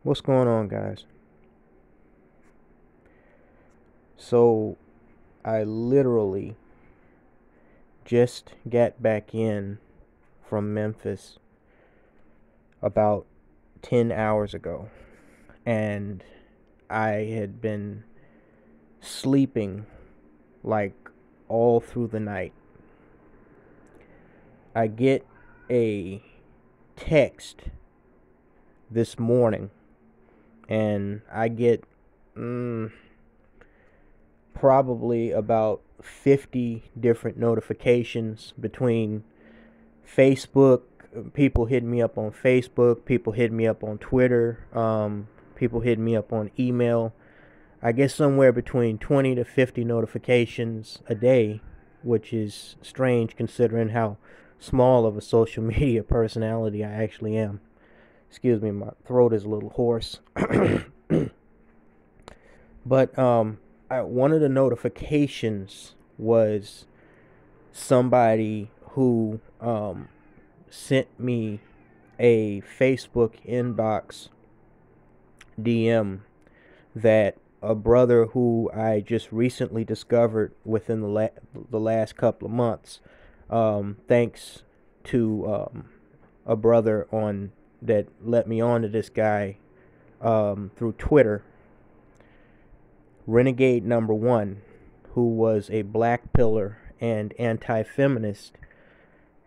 What's going on, guys? So, I literally just got back in from Memphis about 10 hours ago, and I had been sleeping like all through the night. I get a text this morning, and I get probably about 50 different notifications between Facebook, people hitting me up on Facebook, people hitting me up on Twitter, people hitting me up on email. I get somewhere between 20 to 50 notifications a day, which is strange considering how small of a social media personality I actually am. Excuse me, my throat is a little hoarse. But one of the notifications was somebody who sent me a Facebook inbox DM that a brother who I just recently discovered within the last couple of months, thanks to a brother on that let me on to this guy through Twitter, Renegade number 1, who was a BlackPiller and Anti Feminist,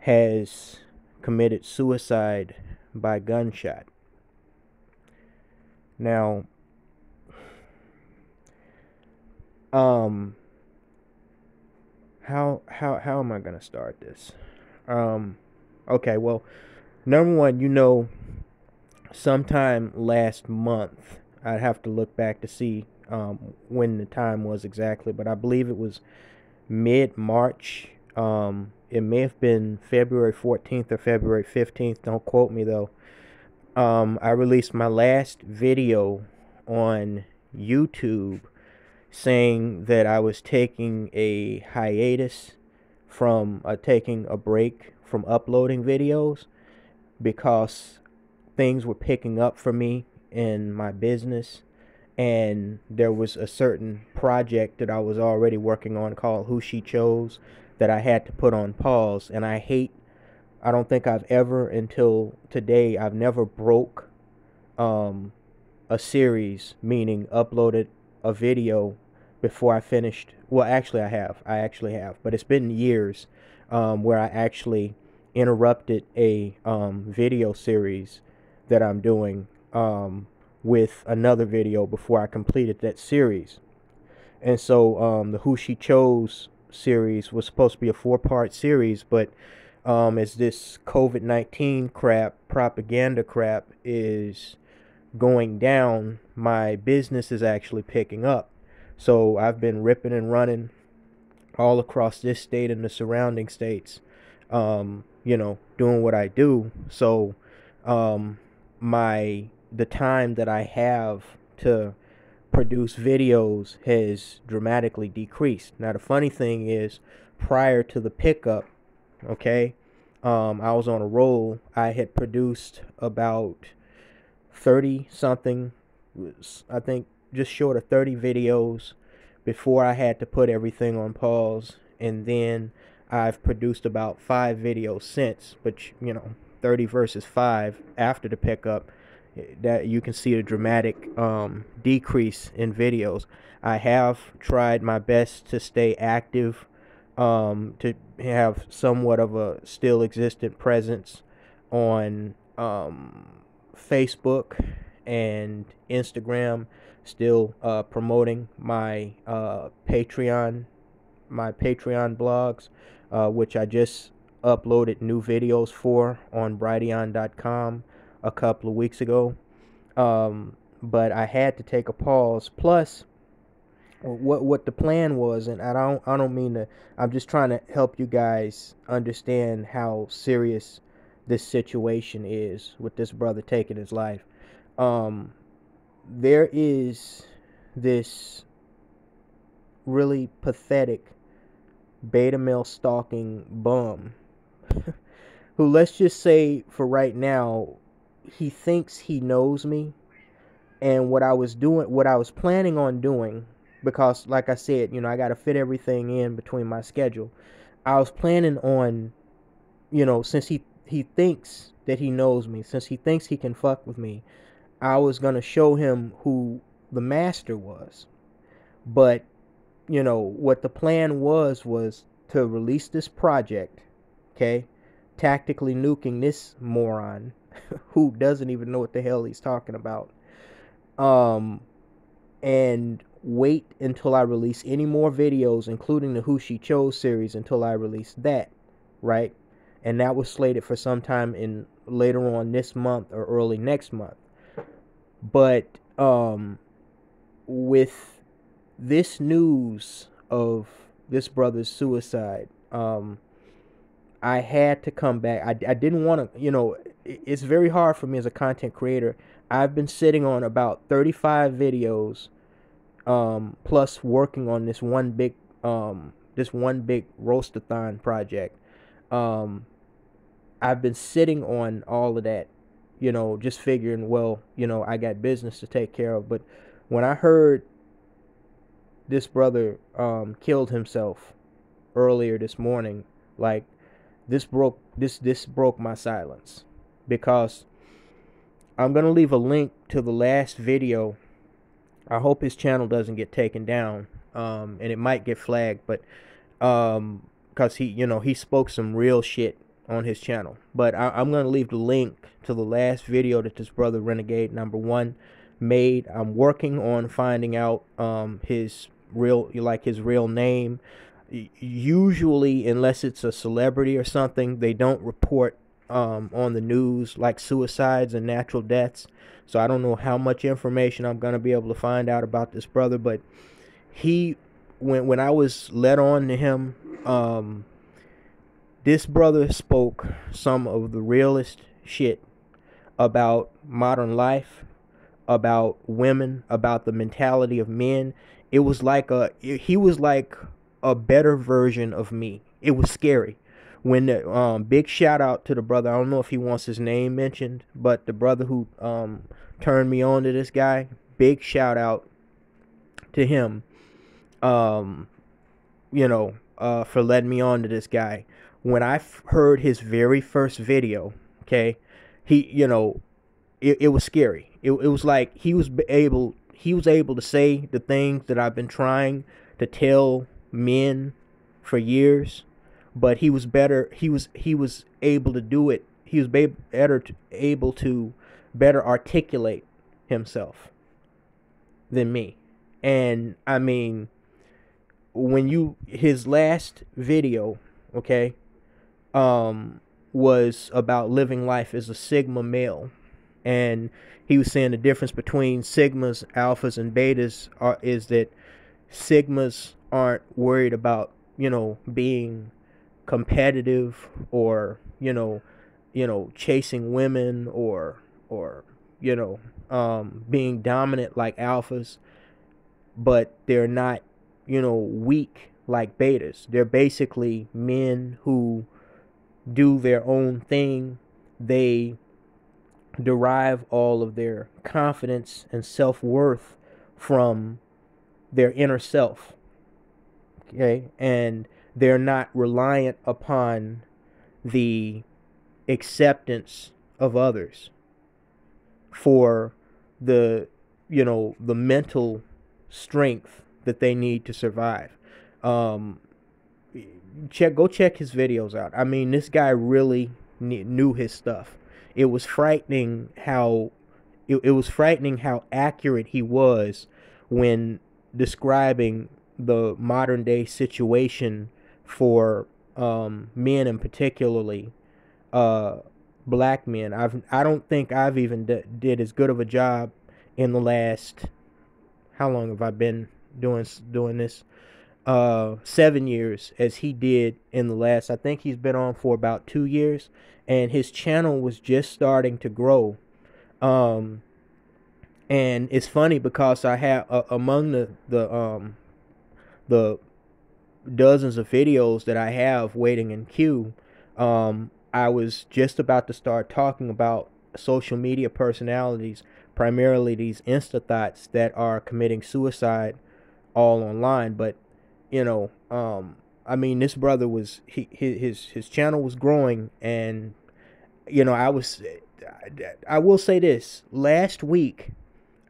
has committed suicide by gunshot. Now, how am I gonna start this? Okay, well, number one, sometime last month, I'd have to look back to see when the time was exactly, but I believe it was mid-March. It may have been February 14th or February 15th. Don't quote me, though. I released my last video on YouTube saying that I was taking a hiatus from taking a break from uploading videos because things were picking up for me in my business, and there was a certain project that I was already working on called Who She Chose that I had to put on pause. And I don't think I've ever, until today, I've never broke a series, meaning uploaded a video before I finished. Well, actually I actually have, but it's been years where I actually interrupted a video series that I'm doing with another video before I completed that series. And so the Who She Chose series was supposed to be a 4-part series, but as this COVID-19 crap, propaganda crap is going down, my business is actually picking up. So I've been ripping and running all across this state and the surrounding states, doing what I do. So the time that I have to produce videos has dramatically decreased. Now the funny thing is, prior to the pickup, okay, I was on a roll. I had produced about 30 something, I think just short of 30 videos before I had to put everything on pause, and then I've produced about 5 videos since. But 30 versus 5 after the pickup, that you can see a dramatic decrease in videos. I have tried my best to stay active, to have somewhat of a still existent presence on Facebook and Instagram, still promoting my Patreon blogs, which I just uploaded new videos for on brighteon.com a couple of weeks ago. But I had to take a pause. Plus, what the plan was, and I don't mean to, I'm just trying to help you guys understand how serious this situation is with this brother taking his life. There is this really pathetic beta male stalking bum who, let's just say for right now, he thinks he knows me, And what I was planning on doing, because like I said, I got to fit everything in between my schedule. I was planning on, since he thinks that he knows me, since he thinks he can fuck with me, I was gonna show him who the master was. But what the plan was to release this project, okay, tactically nuking this moron who doesn't even know what the hell he's talking about. Um, and wait until I release any more videos, including the Who She Chose series, until I release that, right? And that was slated for sometime in later on this month or early next month. But with this news of this brother's suicide, I had to come back. I didn't want to, it's very hard for me as a content creator. I've been sitting on about 35 videos, plus working on this one big roastathon project. Um, I've been sitting on all of that, just figuring, well, I got business to take care of. But when I heard this brother killed himself earlier this morning, like this broke my silence, because I'm gonna leave a link to the last video. I hope his channel doesn't get taken down, and it might get flagged, but because he spoke some real shit on his channel. But I'm gonna leave the link to the last video that this brother Renegade #1 made. I'm working on finding out his real name. Usually, unless it's a celebrity or something, they don't report on the news like suicides and natural deaths. So I don't know how much information I'm gonna be able to find out about this brother. But when I was led on to him, this brother spoke some of the realest shit about modern life, about women, about the mentality of men. He was like a better version of me. It was scary. When the big shout out to the brother, I don't know if he wants his name mentioned, but the brother who turned me on to this guy, big shout out to him. For letting me on to this guy. When I heard his very first video, okay, it was scary. It was like he was able to say the things that I've been trying to tell men for years, but he was able to do it. He was able to better articulate himself than me. And I mean, his last video, okay, was about living life as a Sigma male. And he was saying the difference between Sigmas, Alphas, and Betas is that Sigmas aren't worried about, being competitive or, chasing women or being dominant like Alphas, but they're not, weak like Betas. They're basically men who do their own thing. They derive all of their confidence and self-worth from their inner self, okay, and they're not reliant upon the acceptance of others for the mental strength that they need to survive. Go check his videos out. I mean, this guy really knew his stuff. It was frightening how accurate he was when describing the modern day situation for men, and particularly black men. I don't think I've even did as good of a job in the last, how long have I been doing this? 7 years as he did in the last. I think he's been on for about 2 years, and his channel was just starting to grow. And it's funny because I have among the dozens of videos that I have waiting in queue, I was just about to start talking about social media personalities primarily these insta thoughts that are committing suicide all online. But you know, I mean, this brother was his channel was growing, and you know, I will say this: last week,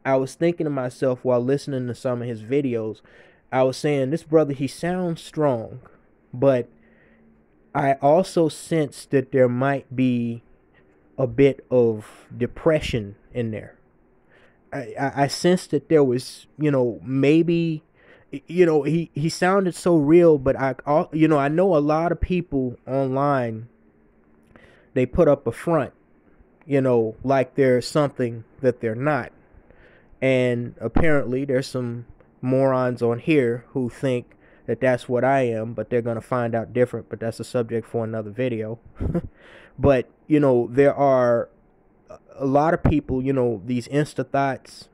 I was thinking to myself while listening to some of his videos, I was saying, this brother, he sounds strong, but I also sense that there might be a bit of depression in there. I sensed that there was, you know, maybe, you know, he sounded so real, but you know, I know a lot of people online, they put up a front, you know, like they're something that they're not. And apparently there's some morons on here who think that that's what I am, but they're going to find out different, but that's a subject for another video. But, you know, there are a lot of people, you know, these insta thoughts,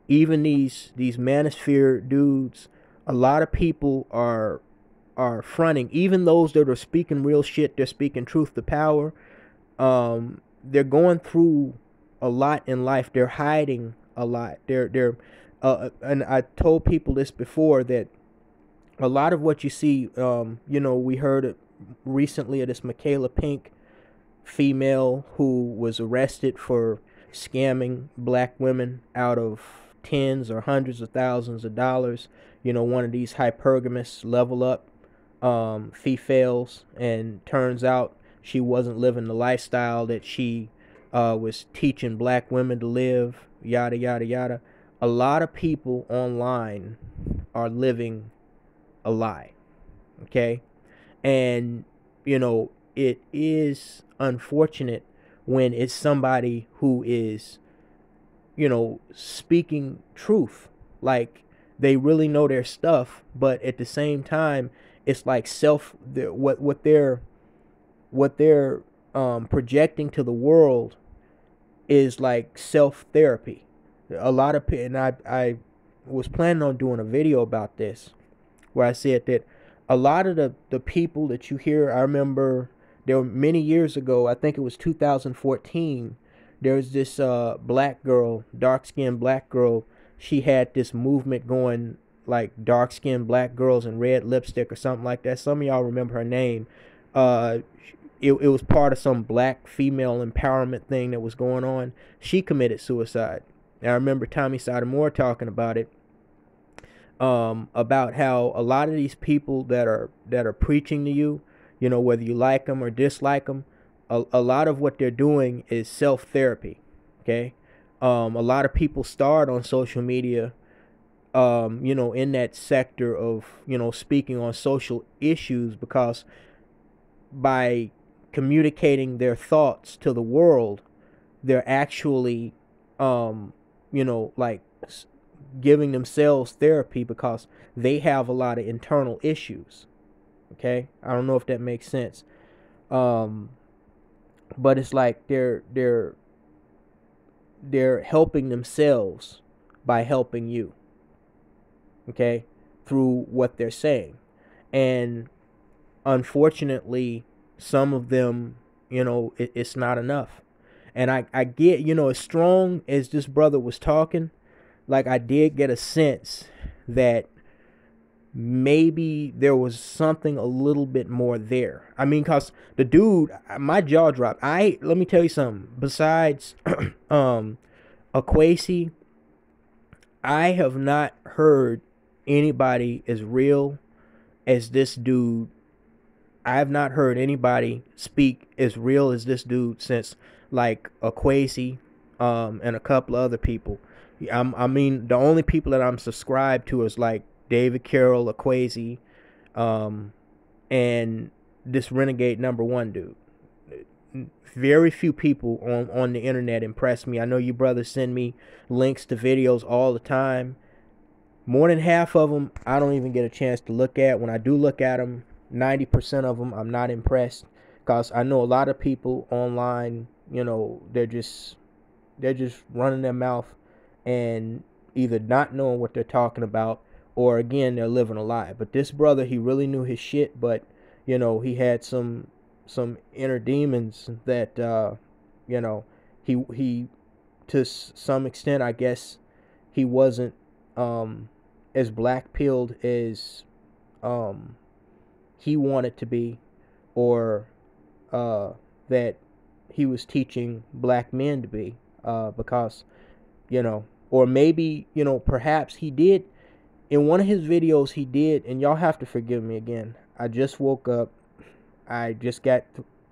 even these manosphere dudes, a lot of people are fronting, even those that are speaking real shit, they're speaking truth to power. They're going through a lot in life. They're hiding a lot. And I told people this before, that a lot of what you see, you know, we heard recently of this Michaela Pink female who was arrested for scamming black women out of tens or hundreds of thousands of dollars. You know, one of these hypergamous level up females, and turns out she wasn't living the lifestyle that she was teaching black women to live, yada yada yada. A lot of people online are living a lie, okay? And you know, it is unfortunate when it's somebody who is, you know, speaking truth, like they really know their stuff, but at the same time it's like what they're projecting to the world is like self therapy. A lot of and I was planning on doing a video about this, where I said that a lot of the people that you hear, I remember there were many years ago, I think it was 2014, there was this black girl, dark-skinned black girl. She had this movement going, like dark-skinned black girls and red lipstick or something like that. Some of y'all remember her name. It was part of some black female empowerment thing that was going on. She committed suicide. And I remember Tommy Sotomayor talking about it, about how a lot of these people that are preaching to you, you know, whether you like them or dislike them, a lot of what they're doing is self-therapy, okay? A lot of people start on social media, you know, in that sector of, you know, speaking on social issues, because by communicating their thoughts to the world, they're actually, you know, like giving themselves therapy, because they have a lot of internal issues. Okay, I don't know if that makes sense, but it's like they're helping themselves by helping you. Okay, through what they're saying, and unfortunately, some of them, you know, it's not enough. And I get, you know, as strong as this brother was talking, like I did get a sense that maybe there was something a little bit more there. I mean, cause the dude, my jaw dropped. Let me tell you something. Besides, Akwesi, I have not heard anybody as real as this dude. I have not heard anybody speak as real as this dude since, like, Akwesi, and a couple of other people. I mean, the only people that I'm subscribed to is like David Carroll, Akwesi, and this Renegade #1 dude. Very few people on the internet impress me. I know you brothers send me links to videos all the time. More than half of them, I don't even get a chance to look at. When I do look at them, 90% of them, I'm not impressed, because I know a lot of people online, you know, they're just running their mouth and either not knowing what they're talking about, or again, they're living a lie. But this brother, he really knew his shit, but you know, he had some inner demons that you know, he to some extent, I guess he wasn't as black pilled as he wanted to be, or that he was teaching black men to be, because, or maybe, perhaps he did. In one of his videos he did, and y'all have to forgive me again, I just woke up, I just got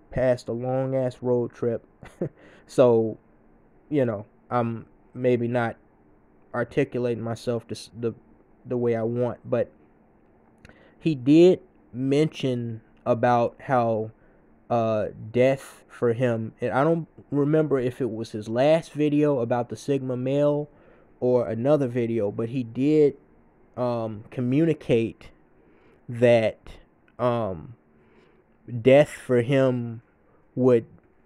past a long ass road trip, so, I'm maybe not articulating myself the way I want, but he did mention about how death for him, and I don't remember if it was his last video about the Sigma male or another video, but he did communicate that death for him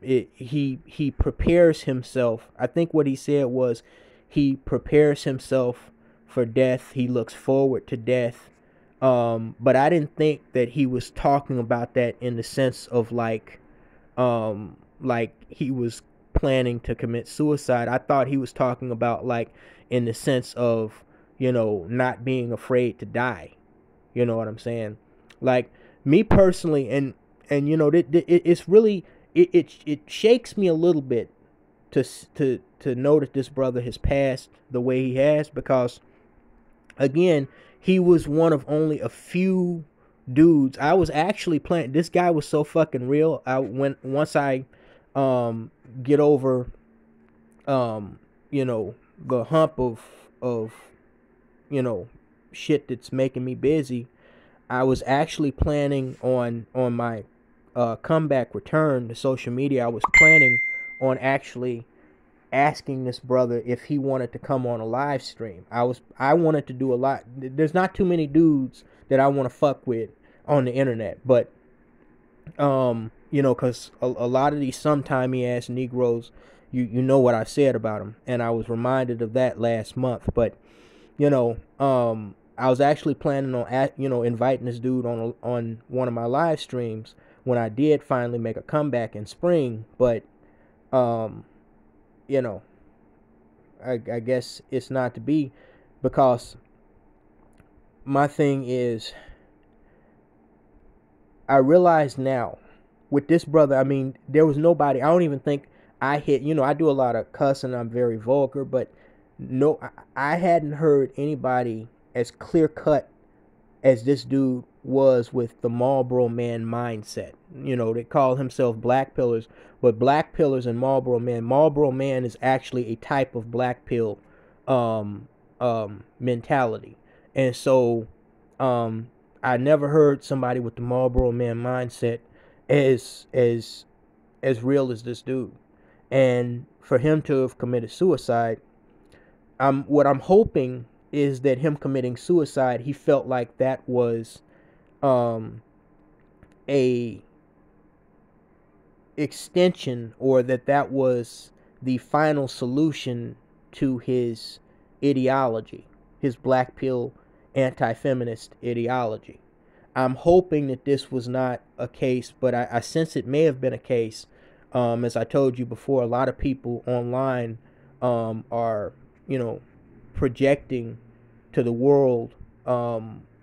he prepares himself. I think what he said was he prepares himself for death. He looks forward to death. But I didn't think that he was talking about that in the sense of like he was planning to commit suicide. I thought he was talking about like in the sense of, not being afraid to die. You know what I'm saying? Like me personally, and it's really, it shakes me a little bit to know that this brother has passed the way he has, because again, he was one of only a few dudes. I was actually planning. This guy was so fucking real. Once I get over the hump of shit that's making me busy, I was actually planning on my comeback return to social media. I was planning on actually asking this brother if he wanted to come on a live stream. I wanted to do a lot. There's not too many dudes that I want to fuck with on the internet, but because a lot of these sometimey ass Negroes, you know what I said about them, and I was reminded of that last month. But I was actually planning on inviting this dude on one of my live streams when I did finally make a comeback in spring. But I guess it's not to be, because my thing is, I realize now with this brother, I mean, there was nobody. I don't even think I hit. I do a lot of cussing. I'm very vulgar, but no, I hadn't heard anybody as clear cut as this dude was with the Marlboro Man mindset. They call himself black pillars, but black pillars and Marlboro Man is actually a type of black pill mentality. And so I never heard somebody with the Marlboro Man mindset as real as this dude. And for him to have committed suicide, what I'm hoping is that him committing suicide, he felt like that was a extension, or that was the final solution to his ideology, his black pill anti-feminist ideology. I'm hoping that this was not a case, but I sense it may have been a case. As I told you before, a lot of people online are, projecting to the world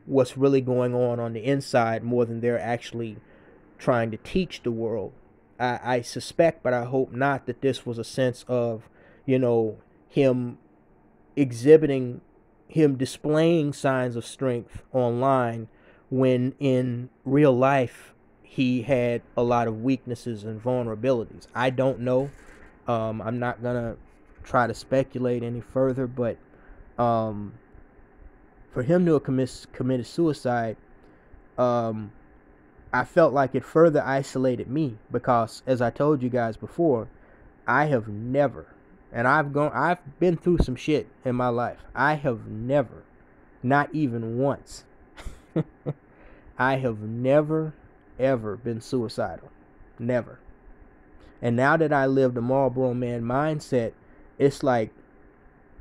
what's really going on the inside more than they're actually trying to teach the world. I suspect, but I hope not, that this was a sense of, him displaying signs of strength online when in real life he had a lot of weaknesses and vulnerabilities. I don't know. I'm not gonna try to speculate any further, but for him to have committed suicide, I felt like it further isolated me, because, as I told you guys before, I have never, and I've been through some shit in my life. I have never, not even once, I have never, ever been suicidal. Never. And now that I live the Marlboro Man mindset, it's like,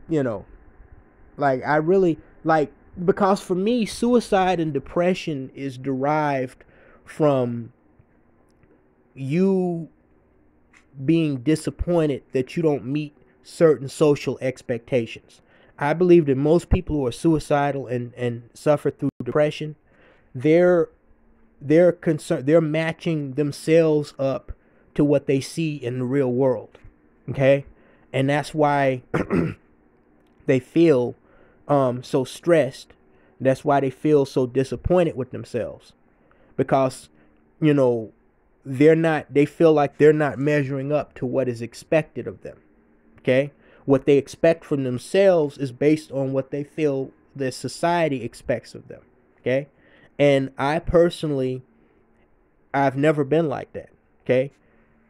I really, because for me, suicide and depression is derived from you being disappointed that you don't meet certain social expectations. I believe that most people who are suicidal and suffer through depression, they're they're matching themselves up to what they see in the real world. Okay? And that's why they feel so stressed. That's why they feel so disappointed with themselves. Because, you know, they feel like they're not measuring up to what is expected of them. Okay? What they expect from themselves is based on what they feel the society expects of them. Okay? And I personally, I've never been like that. Okay?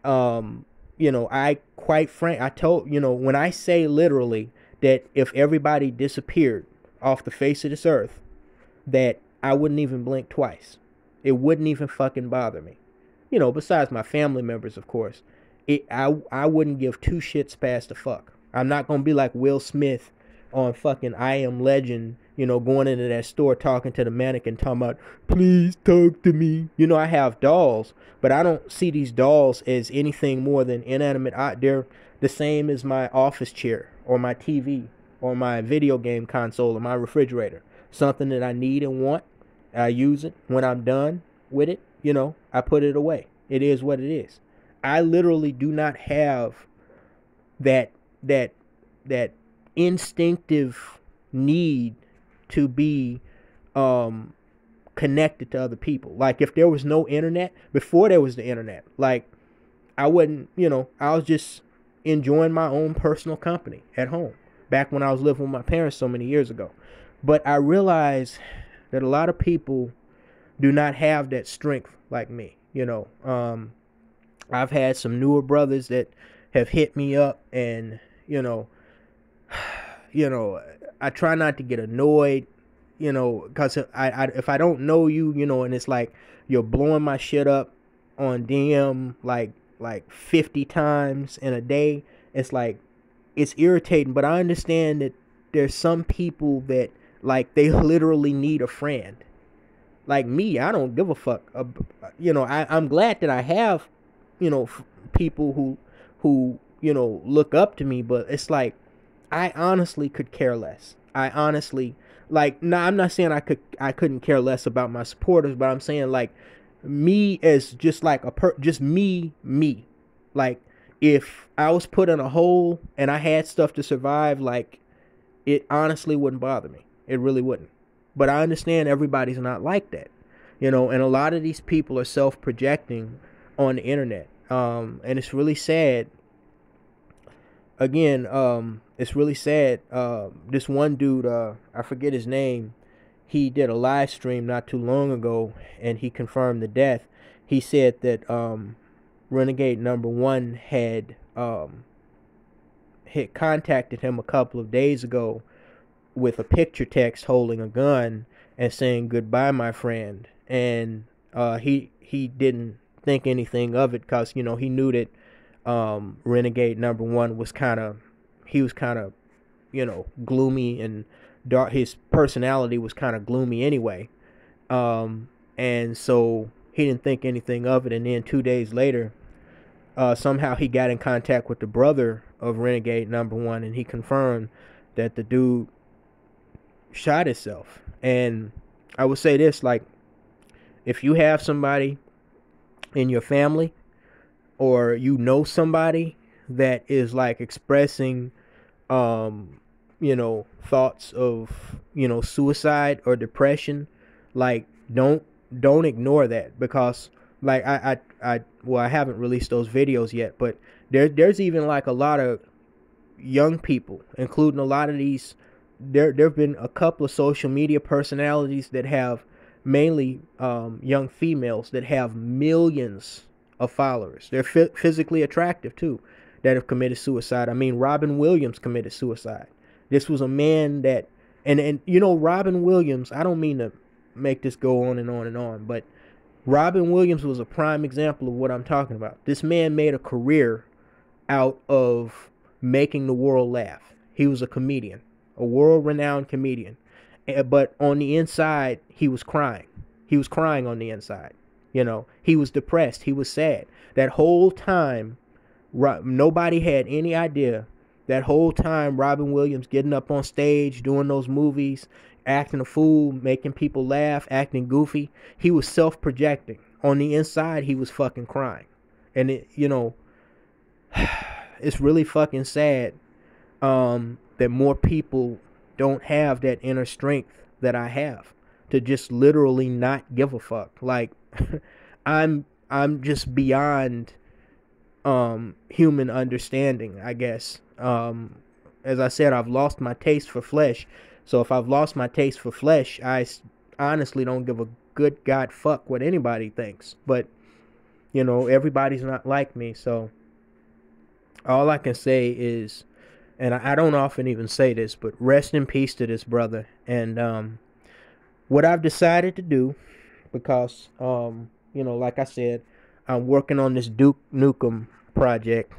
I quite frank, I told, when I say literally that if everybody disappeared off the face of this earth, that I wouldn't even blink twice. It wouldn't even fucking bother me. Besides my family members, of course. I wouldn't give two shits past the fuck. I'm not going to be like Will Smith on fucking I Am Legend, going into that store talking to the mannequin, talking about, please talk to me. I have dolls, but I don't see these dolls as anything more than inanimate. They're the same as my office chair or my TV or my video game console or my refrigerator. Something that I need and want. I use it. When I'm done with it, I put it away. It is what it is. I literally do not have that instinctive need to be connected to other people. Like if there was no internet, before there was the internet, like I wouldn't, I was just enjoying my own personal company at home back when I was living with my parents so many years ago. But I realized that a lot of people do not have that strength like me. I've had some newer brothers that have hit me up, and I try not to get annoyed, because if I don't know you, and it's like you're blowing my shit up on DM like 50 times in a day, it's like it's irritating. But I understand that there's some people that like they literally need a friend. Like me, I don't give a fuck. I'm glad that I have, people who look up to me, but it's like I honestly could care less. I honestly I'm not saying I couldn't care less about my supporters, but I'm saying like me as just like just me. Like if I was put in a hole and I had stuff to survive, like it honestly wouldn't bother me. It really wouldn't. But I understand everybody's not like that, and a lot of these people are self-projecting on the internet, and it's really sad. Again, it's really sad. This one dude, I forget his name, he did a live stream not too long ago, and he confirmed the death. He said that Renegade #1 had contacted him a couple of days ago with a picture text holding a gun and saying goodbye, my friend. And he didn't think anything of it because he knew that Renegade #1 was kind of gloomy and dark. His personality was kind of gloomy anyway, and so he didn't think anything of it. And then 2 days later, somehow he got in contact with the brother of Renegade #1, and he confirmed that the dude shot himself. And I would say this, like, if you have somebody in your family or somebody that is like expressing thoughts of suicide or depression, like don't ignore that, because like I haven't released those videos yet, but there's even like a lot of young people, including a lot of these. There have been a couple of social media personalities that have mainly young females that have millions of followers. They're physically attractive too, that have committed suicide. I mean, Robin Williams committed suicide. This was a man that, and Robin Williams, I don't mean to make this go on and on and on, but Robin Williams was a prime example of what I'm talking about. This man made a career out of making the world laugh. He was a comedian, a world-renowned comedian. But on the inside, he was crying. He was crying on the inside. He was depressed. He was sad. That whole time, nobody had any idea That whole time, Robin Williams getting up on stage, doing those movies, acting a fool, making people laugh, acting goofy, he was self-projecting. On the inside, he was fucking crying. And it's really fucking sad that more people don't have that inner strength that I have to just literally not give a fuck. Like I'm just beyond human understanding, I guess. As I said, I've lost my taste for flesh. So if I've lost my taste for flesh, I honestly don't give a good god fuck what anybody thinks. But everybody's not like me, so all I can say is, and I don't often even say this, but rest in peace to this brother. And what I've decided to do, because like I said, I'm working on this Duke Nukem project.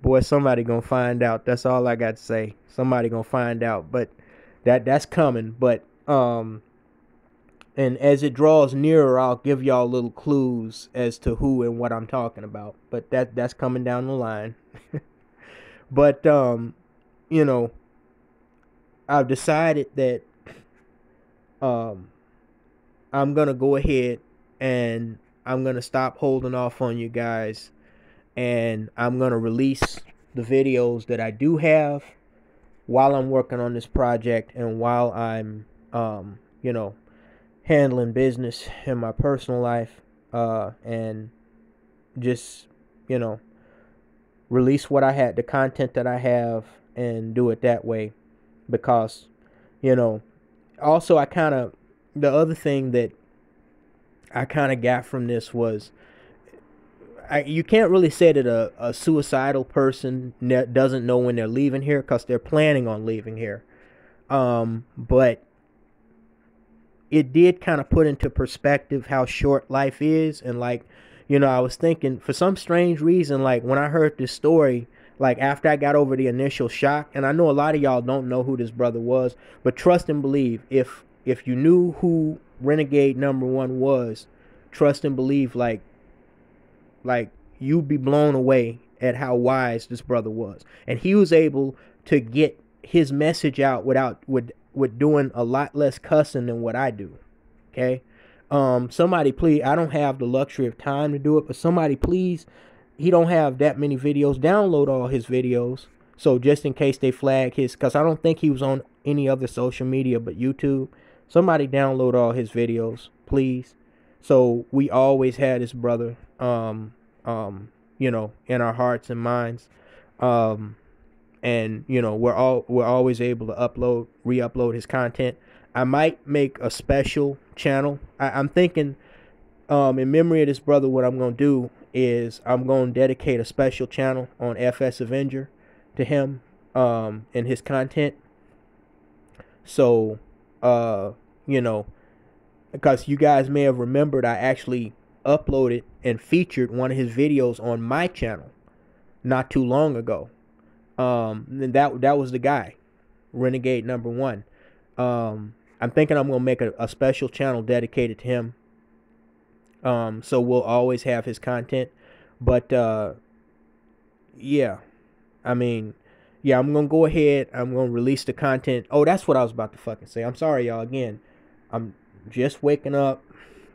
Boy, somebody gonna find out. That's all I got to say. Somebody gonna find out, but that's coming. But and as it draws nearer, I'll give y'all little clues as to who and what I'm talking about. But that's coming down the line. But I've decided that I'm gonna go ahead and I'm gonna stop holding off on you guys, and I'm gonna release the videos that I do have while I'm working on this project and while I'm handling business in my personal life, and just release what I had, the content that I have, and do it that way. Because also the other thing that I kind of got from this was, you can't really say that a suicidal person doesn't know when they're leaving here, because they're planning on leaving here. But it did kind of put into perspective how short life is. And I was thinking, for some strange reason, like when I heard this story, like after I got over the initial shock, and I know a lot of y'all don't know who this brother was, but trust and believe, if you knew who Renegade #1 was, trust and believe, like you'd be blown away at how wise this brother was. And he was able to get his message out with doing a lot less cussing than what I do. Okay? Somebody please, I don't have the luxury of time to do it, but somebody please, he don't have that many videos, download all his videos. So just in case they flag his, because I don't think he was on any other social media but YouTube. Somebody download all his videos, please. So we always had this brother, in our hearts and minds. And we're always able to re-upload his content. I might make a special channel. I'm thinking, in memory of this brother, what I'm gonna do is I'm gonna dedicate a special channel on FS Avenger to him, and his content. So, because you guys may have remembered, I actually uploaded and featured one of his videos on my channel not too long ago. And that was the guy, Renegade #1. I'm thinking I'm gonna make a special channel dedicated to him. So we'll always have his content. But yeah, I mean, yeah, I'm gonna go ahead. I'm gonna release the content. Oh, that's what I was about to fucking say. I'm sorry, y'all. Again, I'm just waking up.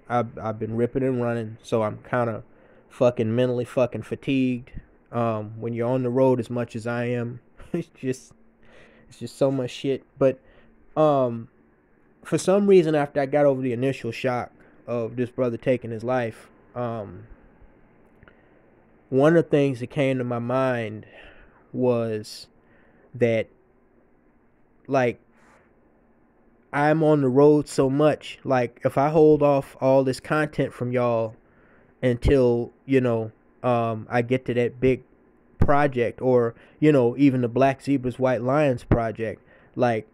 I've been ripping and running, so I'm kind of fucking mentally fucking fatigued. When you're on the road as much as I am, it's just so much shit. But for some reason, after I got over the initial shock of this brother taking his life, one of the things that came to my mind was that, like, I'm on the road so much. Like, if I hold off all this content from y'all until I get to that big project, or even the Black Zebras White Lions project, like,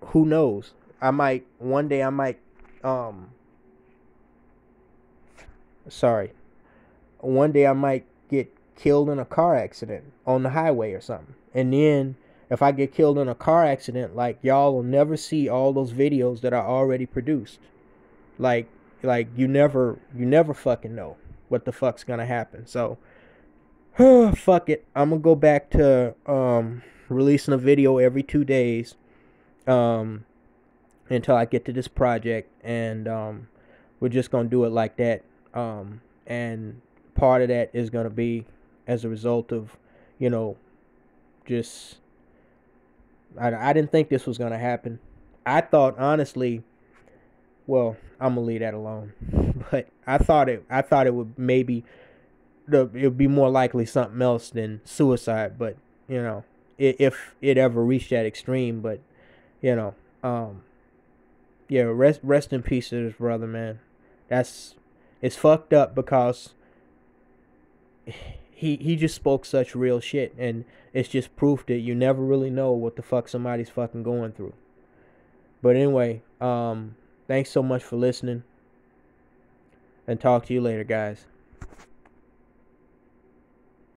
who knows, one day I might get killed in a car accident on the highway or something. And then if I get killed in a car accident, like, y'all will never see all those videos that I already produced. Like you never fucking know what the fuck's gonna happen. So Fuck it. I'm gonna go back to releasing a video every 2 days um until I get to this project, and we're just gonna do it like that. And part of that is gonna be as a result of, you know, just I didn't think this was gonna happen. I thought honestly, well, I'm gonna leave that alone. But I thought it would maybe it would be more likely something else than suicide. But you know, if it ever reached that extreme, but you know, um, yeah, rest in peace to this brother, man. That's it's fucked up because he just spoke such real shit, and it's just proof that you never really know what the fuck somebody's fucking going through. But anyway, thanks so much for listening, and talk to you later, guys.